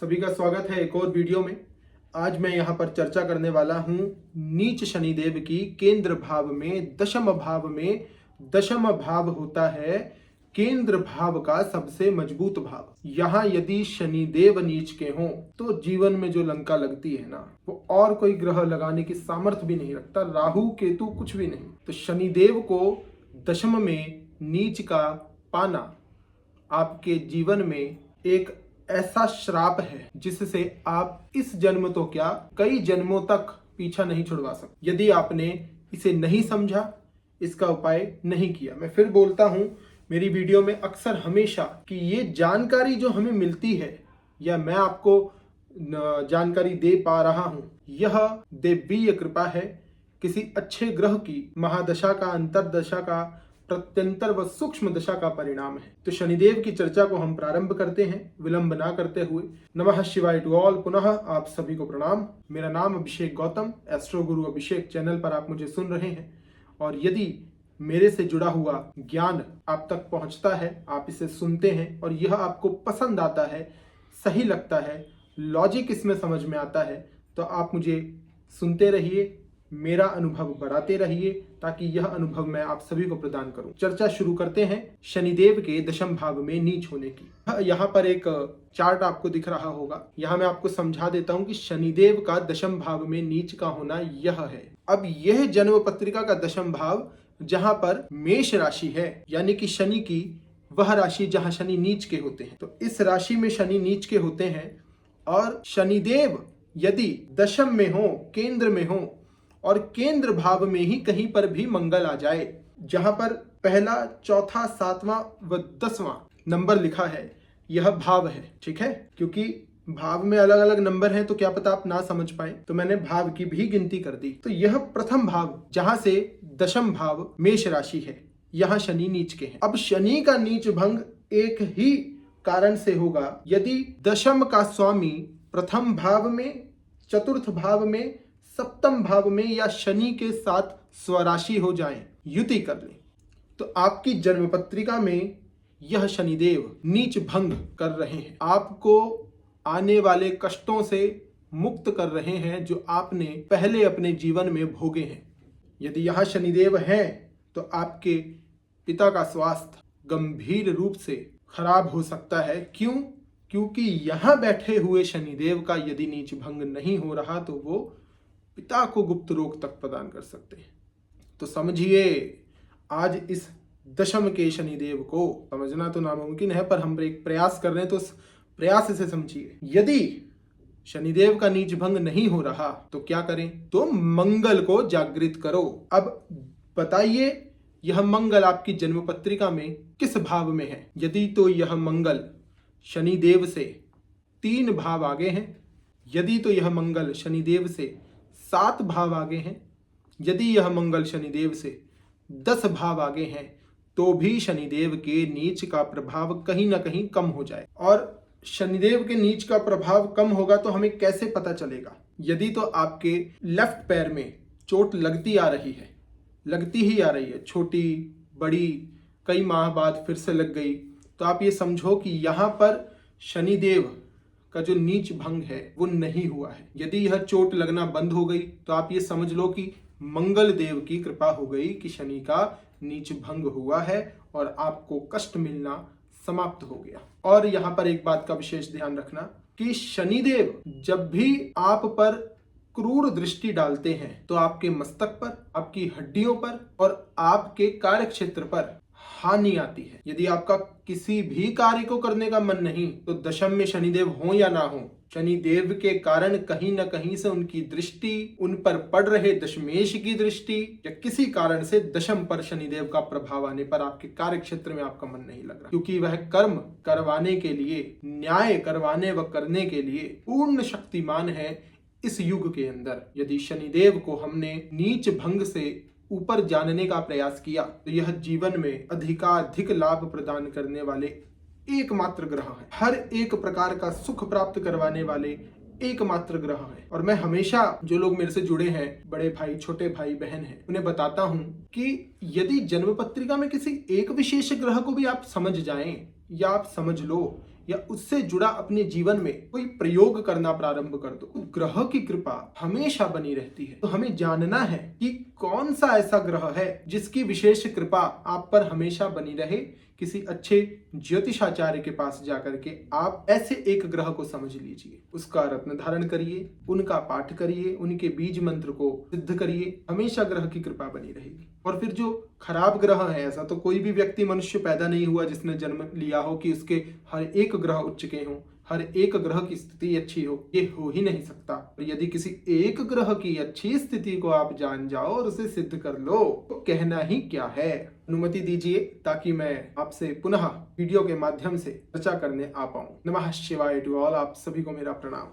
सभी का स्वागत है एक और वीडियो में। आज मैं यहाँ पर चर्चा करने वाला हूँ नीच शनिदेव की। केंद्र भाव में दशम भाव में, दशम भाव होता है केंद्र भाव का सबसे मजबूत भाव। यहाँ यदि शनिदेव नीच के हों तो जीवन में जो लंका लगती है ना, वो और कोई ग्रह लगाने की सामर्थ्य भी नहीं रखता। राहु केतु कुछ भी नहीं। तो शनिदेव को दशम में नीच का पाना आपके जीवन में एक ऐसा श्राप है जिससे आप इस जन्म तो क्या कई जन्मों तक पीछा नहीं छुड़वा सकते, यदि आपने इसे नहीं समझा, इसका उपाय नहीं किया। मैं फिर बोलता हूं मेरी वीडियो में अक्सर हमेशा कि ये जानकारी जो हमें मिलती है या मैं आपको जानकारी दे पा रहा हूं, यह देवीय कृपा है, किसी अच्छे ग्रह की महादशा का, अंतरदशा का, प्रत्यंतर व सूक्ष्म दशा का परिणाम है। तो शनिदेव की चर्चा को हम प्रारंभ करते हैं विलंब ना करते हुए। नमः शिवाय टू ऑल। पुनः आप सभी को प्रणाम। मेरा नाम अभिषेक गौतम, एस्ट्रो गुरु अभिषेक चैनल पर आप मुझे सुन रहे हैं। और यदि मेरे से जुड़ा हुआ ज्ञान आप तक पहुंचता है, आप इसे सुनते हैं और यह आपको पसंद आता है, सही लगता है, लॉजिक इसमें समझ में आता है, तो आप मुझे सुनते रहिए, मेरा अनुभव बढ़ाते रहिए, ताकि यह अनुभव मैं आप सभी को प्रदान करूं। चर्चा शुरू करते हैं शनिदेव के दशम भाव में नीच होने की। यहाँ पर एक चार्ट आपको दिख रहा होगा। यहाँ मैं आपको समझा देता हूं कि शनिदेव का दशम भाव में नीच का होना यह है। अब यह जन्म पत्रिका का दशम भाव जहां पर मेष राशि है, यानी कि शनि की वह राशि जहां शनि नीच के होते हैं, तो इस राशि में शनि नीच के होते हैं। और शनिदेव यदि दशम में हो, केंद्र में हो, और केंद्र भाव में ही कहीं पर भी मंगल आ जाए, जहां पर पहला, चौथा, सातवां व 10वां नंबर लिखा है, यह भाव है। ठीक है, क्योंकि भाव में अलग अलग नंबर हैं तो क्या पता आप ना समझ पाए, तो मैंने भाव की भी गिनती कर दी। तो यह प्रथम भाव जहां से दशम भाव मेष राशि है, यहां शनि नीच के हैं। अब शनि का नीच भंग एक ही कारण से होगा, यदि दशम का स्वामी प्रथम भाव में, चतुर्थ भाव में, सप्तम भाव में या शनि के साथ स्वराशि हो जाएं, युति कर लें, तो आपकी जन्म पत्रिका में यह शनिदेव नीच भंग कर रहे हैं, आपको आने वाले कष्टों से मुक्त कर रहे हैं जो आपने पहले अपने जीवन में भोगे हैं। यदि यहां शनिदेव हैं तो आपके पिता का स्वास्थ्य गंभीर रूप से खराब हो सकता है। क्यों? क्योंकि यहां बैठे हुए शनिदेव का यदि नीच भंग नहीं हो रहा तो वो पिता को गुप्त रोग तक प्रदान कर सकते हैं। तो समझिए, आज इस दशम के शनिदेव को समझना तो नामुमकिन है, पर हम एक प्रयास कर रहे हैं, तो उस प्रयास से समझिए। यदि शनिदेव का नीच भंग नहीं हो रहा तो क्या करें? तो मंगल को जागृत करो। अब बताइए, यह मंगल आपकी जन्म पत्रिका में किस भाव में है? यदि तो यह मंगल शनिदेव से 3 भाव आगे हैं, यदि तो यह मंगल शनिदेव से 7 भाव आगे हैं, यदि यह मंगल शनिदेव से 10 भाव आगे हैं, तो भी शनिदेव के नीच का प्रभाव कहीं ना कहीं कम हो जाए। और शनिदेव के नीच का प्रभाव कम होगा तो हमें कैसे पता चलेगा? यदि तो आपके लेफ्ट पैर में चोट लगती आ रही है, लगती ही आ रही है, छोटी बड़ी, कई माह बाद फिर से लग गई, तो आप ये समझो कि यहाँ पर शनिदेव का जो नीच भंग है वो नहीं हुआ है। यदि यह चोट लगना बंद हो गई तो आप ये समझ लो कि मंगल देव की कृपा हो गई कि शनि का नीच भंग हुआ है और आपको कष्ट मिलना समाप्त हो गया। और यहाँ पर एक बात का विशेष ध्यान रखना कि शनिदेव जब भी आप पर क्रूर दृष्टि डालते हैं तो आपके मस्तक पर, आपकी हड्डियों पर और आपके कार्य क्षेत्र पर हानि आती है। यदि आपका किसी भी कार्य को करने का मन नहीं, तो दशम में शनिदेव हो या ना हो, शनिदेव के कारण कहीं ना कहीं से उनकी दृष्टि, उन पर पड़ रहे दशमेश की दृष्टि या किसी कारण से दशम पर शनिदेव का प्रभाव आने पर आपके कार्य क्षेत्र में आपका मन नहीं लग रहा, क्योंकि वह कर्म करवाने के लिए, न्याय करवाने व करने के लिए पूर्ण शक्तिमान है। इस युग के अंदर यदि शनिदेव को हमने नीच भंग से ऊपर जानने का प्रयास किया तो यह जीवन में अधिकाधिक लाभ प्रदान करने वाले एकमात्र ग्रह है, हर एक प्रकार का सुख प्राप्त करवाने वाले एकमात्र ग्रह है। और मैं हमेशा जो लोग मेरे से जुड़े हैं, बड़े भाई, छोटे भाई, बहन हैं, उन्हें बताता हूं कि यदि जन्म पत्रिका में किसी एक विशेष ग्रह को भी आप समझ जाएं या आप समझ लो या उससे जुड़ा अपने जीवन में कोई प्रयोग करना प्रारंभ कर दो, ग्रह की कृपा हमेशा बनी रहती है। तो हमें जानना है कि कौन सा ऐसा ग्रह है जिसकी विशेष कृपा आप पर हमेशा बनी रहे। किसी अच्छे ज्योतिषाचार्य के पास जाकर के आप ऐसे एक ग्रह को समझ लीजिए, उसका रत्न धारण करिए, उनका पाठ करिए, उनके बीज मंत्र को सिद्ध करिए, हमेशा ग्रह की कृपा बनी रहेगी। और फिर जो खराब ग्रह है, ऐसा तो कोई भी व्यक्ति मनुष्य पैदा नहीं हुआ जिसने जन्म लिया हो कि उसके हर एक ग्रह उच्च के हों, हर एक ग्रह की स्थिति अच्छी हो, ये हो ही नहीं सकता। और यदि किसी एक ग्रह की अच्छी स्थिति को आप जान जाओ और उसे सिद्ध कर लो तो कहना ही क्या है। अनुमति दीजिए ताकि मैं आपसे पुनः वीडियो के माध्यम से चर्चा करने आ पाऊं। नमः शिवाय टू ऑल, आप सभी को मेरा प्रणाम।